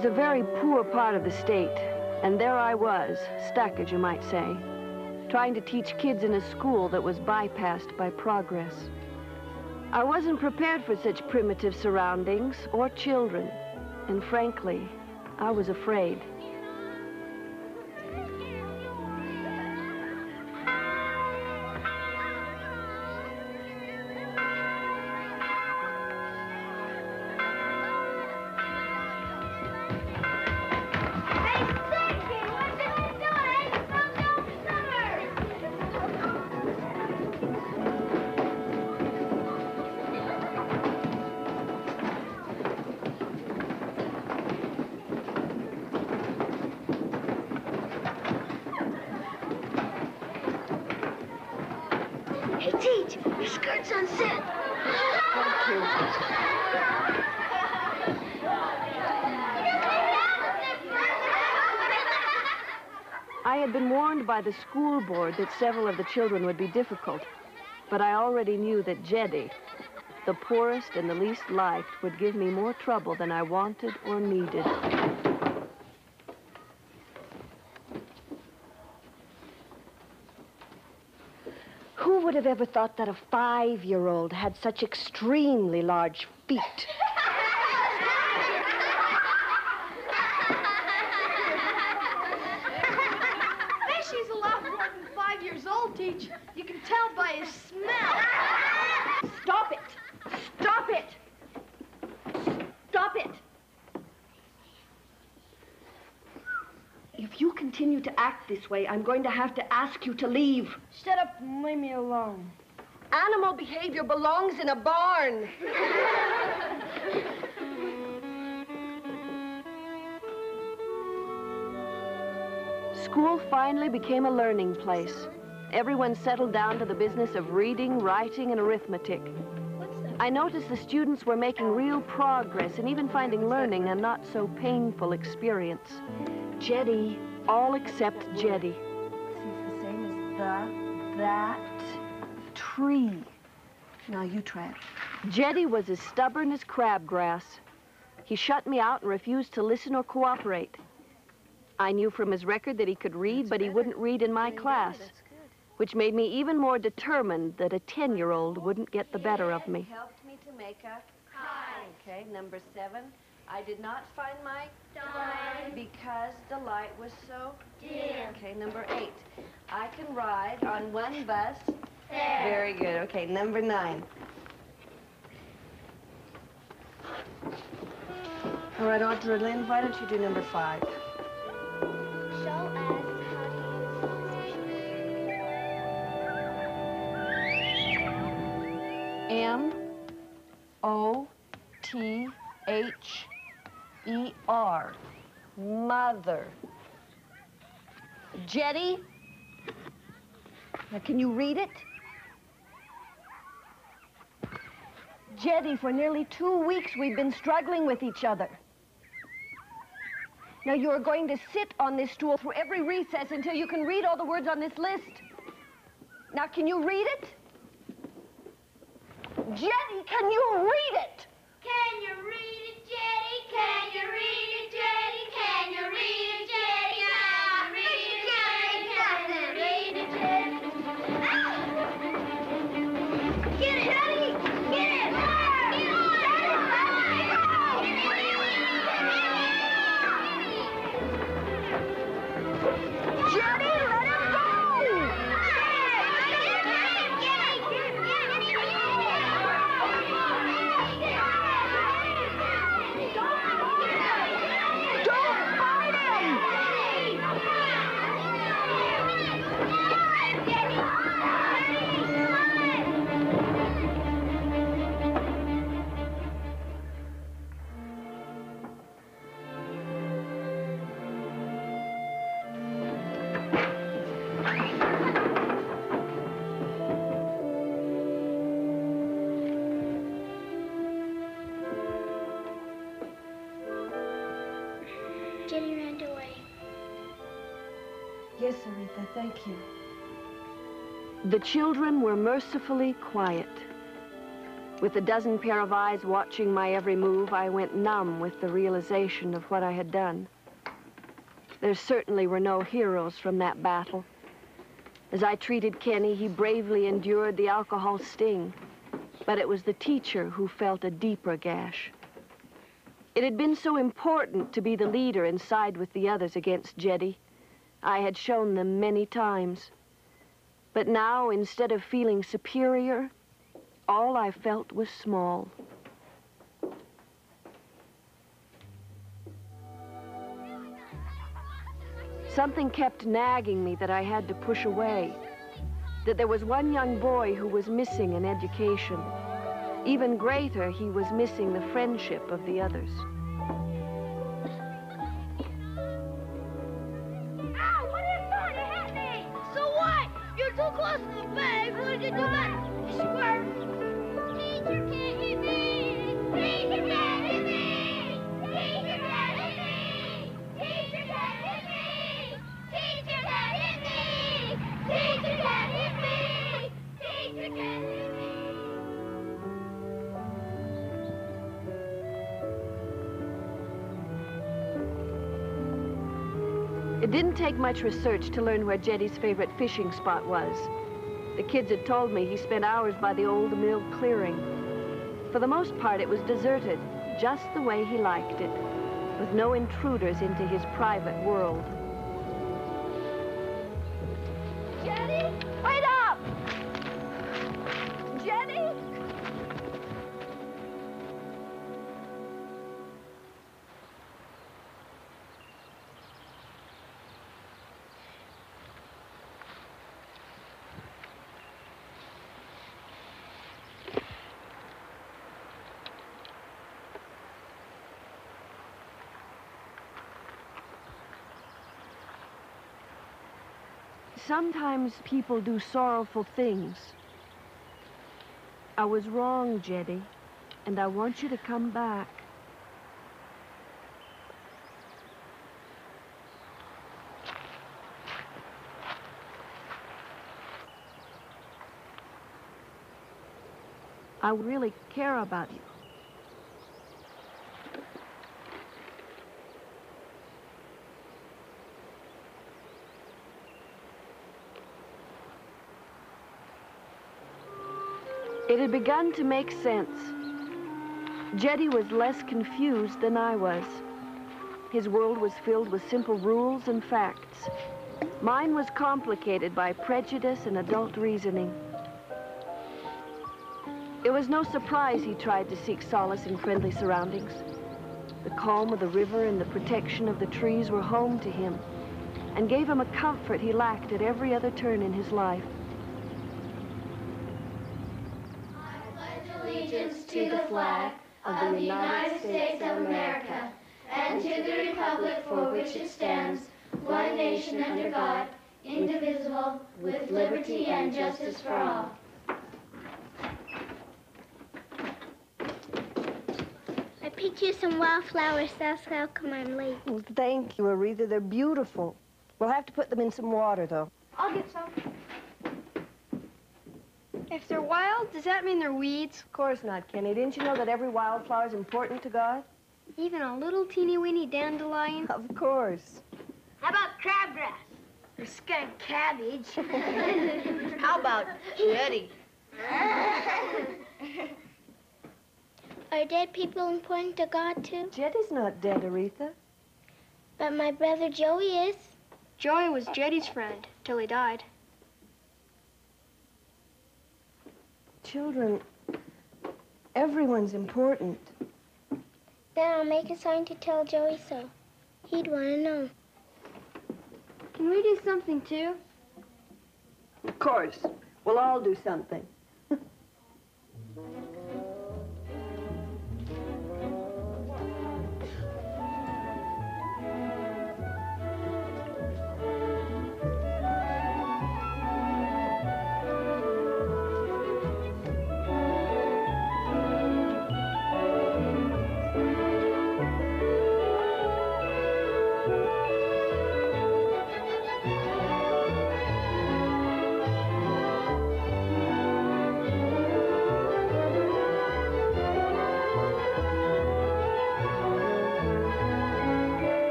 was a very poor part of the state, and there I was, stuck, as you might say, trying to teach kids in a school that was bypassed by progress. I wasn't prepared for such primitive surroundings or children, and frankly, I was afraid. Hey, Teach, your skirt's unzipped. Thank you. I had been warned by the school board that several of the children would be difficult, but I already knew that Jeddy, the poorest and the least liked, would give me more trouble than I wanted or needed. Who would have ever thought that a 5-year-old had such extremely large feet? She's a lot more than 5 years old, Teach. You can tell by his smell. Stop it! Stop it! Stop it! If you continue to act this way, I'm going to have to ask you to leave. Shut up and leave me alone. Animal behavior belongs in a barn. School finally became a learning place. Everyone settled down to the business of reading, writing, and arithmetic. I noticed the students were making real progress and even finding learning a not so painful experience. Jeddy, all except Jeddy. Seems the same as that tree. Now you try it. Jeddy was as stubborn as crabgrass. He shut me out and refused to listen or cooperate. I knew from his record that he could read, but he wouldn't read in my class, which made me even more determined that a 10-year-old wouldn't get the better of me. Helped me to make a kite. Okay, number 7. I did not find my dime because the light was so dim. Okay, number 8. I can ride on one bus. There. Very good. Okay, number 9. All right, Audrey Lynn, why don't you do number 5? M-O-T-H-E-R. Mother. Jeddy? Now, can you read it? Jeddy, for nearly 2 weeks, we've been struggling with each other. Now, you are going to sit on this stool through every recess until you can read all the words on this list. Now, can you read it? Jeddy, can you read it? Can you read it, Jeddy? Can you read it, Jeddy? Can you read it, Jeddy? Can you read it, Jeddy? Get it, Jeddy! Get it! Jeddy, let him go! Jeddy ran away. Yes, Aretha, thank you. The children were mercifully quiet. With a dozen pair of eyes watching my every move, I went numb with the realization of what I had done. There certainly were no heroes from that battle. As I treated Kenny, he bravely endured the alcohol sting, but it was the teacher who felt a deeper gash. It had been so important to be the leader and side with the others against Jetty. I had shown them many times. But now, instead of feeling superior, all I felt was small. Something kept nagging me that I had to push away. That there was one young boy who was missing an education. Even greater, he was missing the friendship of the others. Ow, what is that? It hit me! So what? You're too close to the bag. What did you do that? You squirt. Teacher can't hit me! Teacher can't hit me! Teacher can't hit me! Teacher can't hit me! Teacher can't hit me! Teacher can't hit me! Teacher can't hit me! It didn't take much research to learn where Jetty's favorite fishing spot was. The kids had told me he spent hours by the old mill clearing. For the most part, it was deserted, just the way he liked it, with no intruders into his private world. Jenny, wait up! Jenny? Sometimes people do sorrowful things. I was wrong, Jetty, and I want you to come back. I really care about you. It had begun to make sense. Jetty was less confused than I was. His world was filled with simple rules and facts. Mine was complicated by prejudice and adult reasoning. It was no surprise he tried to seek solace in friendly surroundings. The calm of the river and the protection of the trees were home to him and gave him a comfort he lacked at every other turn in his life. Allegiance to the flag of the United States of America and to the republic for which it stands, one nation under God, indivisible, with liberty and justice for all. I picked you some wildflowers. That's how come I'm late. Well, thank you, Aretha. They're beautiful. We'll have to put them in some water, though. I'll get some. If they're wild, does that mean they're weeds? Of course not, Kenny. Didn't you know that every wildflower is important to God? Even a little teeny-weeny dandelion? Of course. How about crabgrass? Or skunk cabbage? How about jetty? Are dead people important to God, too? Jetty's not dead, Aretha. But my brother Joey is. Joey was Jetty's friend till he died. Children, everyone's important. Then I'll make a sign to tell Joey so. He'd want to know. Can we do something, too? Of course. We'll all do something.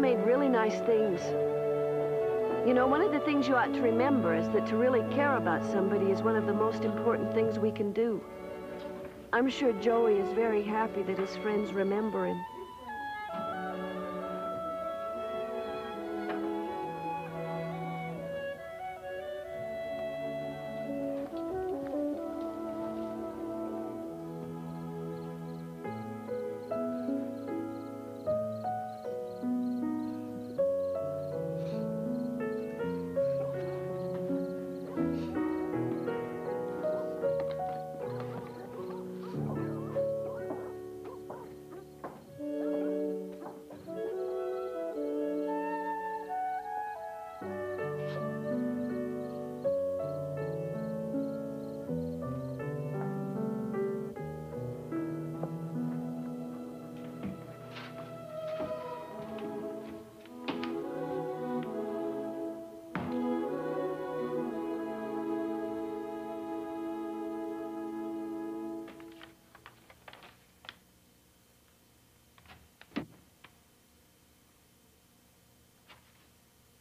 made really nice things. You know, one of the things you ought to remember is that to really care about somebody is one of the most important things we can do. I'm sure Joey is very happy that his friends remember him.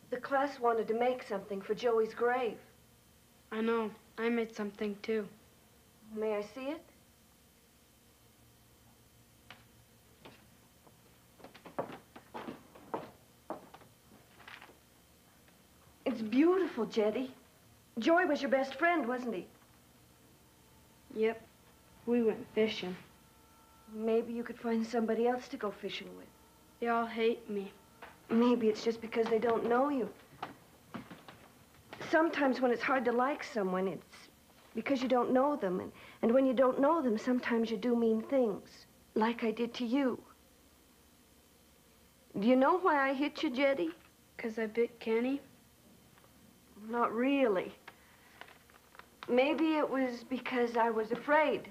The class wanted to make something for Joey's grave. I know. I made something too. May I see it? It's beautiful, Jetty. Joey was your best friend, wasn't he? Yep. We went fishing. Maybe you could find somebody else to go fishing with. They all hate me. Maybe it's just because they don't know you. Sometimes when it's hard to like someone, it's because you don't know them. And when you don't know them, sometimes you do mean things, like I did to you. Do you know why I hit you, Jetty? 'Cause I bit Kenny? Not really. Maybe it was because I was afraid.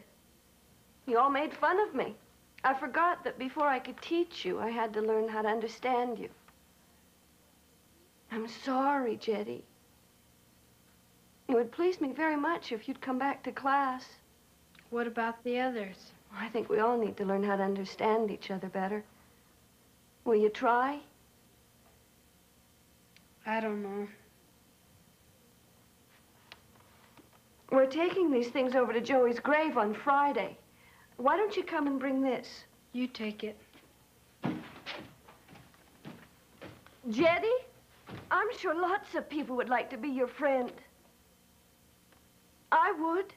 You all made fun of me. I forgot that before I could teach you, I had to learn how to understand you. I'm sorry, Jetty. It would please me very much if you'd come back to class. What about the others? I think we all need to learn how to understand each other better. Will you try? I don't know. We're taking these things over to Joey's grave on Friday. Why don't you come and bring this? You take it. Jetty, I'm sure lots of people would like to be your friend. I would.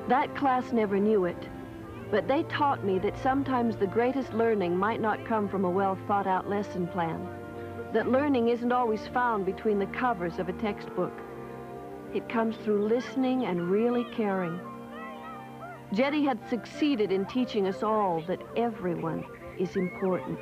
That class never knew it, but they taught me that sometimes the greatest learning might not come from a well-thought-out lesson plan, that learning isn't always found between the covers of a textbook. It comes through listening and really caring. Jetty had succeeded in teaching us all that everyone is important.